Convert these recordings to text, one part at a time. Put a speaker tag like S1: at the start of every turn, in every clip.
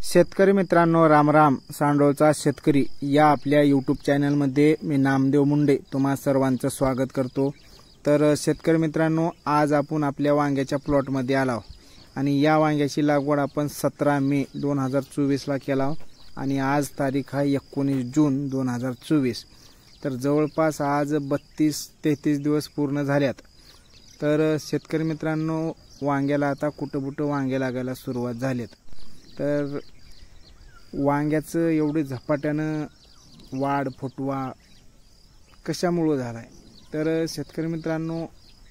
S1: शेतकरी मित्रांनो, राम राम. सांडोळचा शेतकरी या आपल्या यूट्यूब चॅनलमध्ये मी नामदेव मुंडे तुम्हा सर्वांचं स्वागत करतो. तर शेतकरी मित्रांनो, आज आपण आपल्या वांग्याच्या प्लॉटमध्ये आलो आणि या वांग्याची लागवड आपण 17 मे 2024 ला केला आणि आज तारीख आहे 19 जून 2024. तर जवळपास आज 32-33 दिवस पूर्ण झाल्यात. तर शेतकरी मित्रांनो, वांग्याला आता कुठं वांगे लागायला सुरुवात झालीत. तर वांग्याचं एवढे झपाट्यानं वाढ फुटवा कशामुळे झालाय? तर शेतकरी मित्रांनो,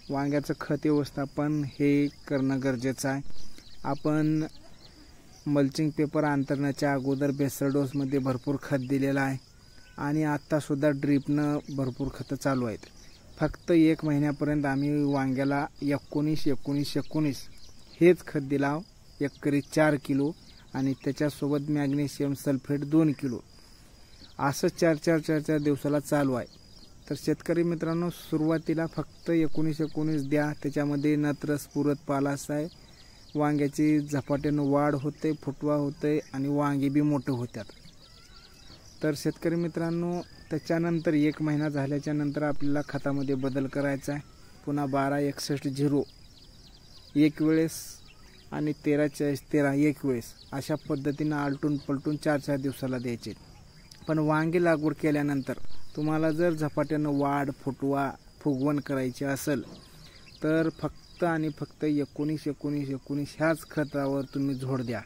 S1: वांग्याचं खत व्यवस्थापन हे करणं गरजेचं आहे. आपण मल्चिंग पेपर अंतरण्याच्या अगोदर बेसल डोसमध्ये भरपूर खत दिलेलं आहे आणि आत्तासुद्धा ड्रीपनं भरपूर खतं चालू आहेत. फक्त 1 महिन्यापर्यंत आम्ही वांग्याला 19-19-19 हेच खत दिला. एकरी 4 किलो आणि त्याच्यासोबत मॅग्नेशियम सल्फेट 2 किलो असं 4 दिवसाला चालू आहे. तर शेतकरी मित्रांनो, सुरुवातीला फक्त 19-19 द्या. त्याच्यामध्ये नत्र स्फुरत पालास आहे. वांग्याची झपाट्यानं वाढ होते, फुटवा होते आणि वांगी बी मोठे होतात. तर शेतकरी मित्रांनो, त्याच्यानंतर 1 महिना झाल्याच्या नंतर आपल्याला खतामध्ये बदल करायचा आहे. पुन्हा 12-61-0 एक वेळेस आणि 13-40-13 एक वेळेस अशा पद्धतीनं आलटून पलटून 4 दिवसाला द्यायचे. पण वांगी लागवड केल्यानंतर तुम्हाला जर झपाट्यानं वाढ फुटवा फुगवण करायची असेल तर फक्त आणि फक्त 19-19-19 ह्याच खतावर तुम्ही जोड द्या.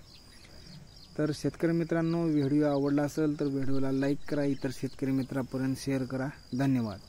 S1: तर शेतकरी मित्रांनो, व्हिडिओ आवडला असेल तर व्हिडिओला लाईक करा, इतर शेतकरी मित्रांपर्यंत शेअर करा. धन्यवाद.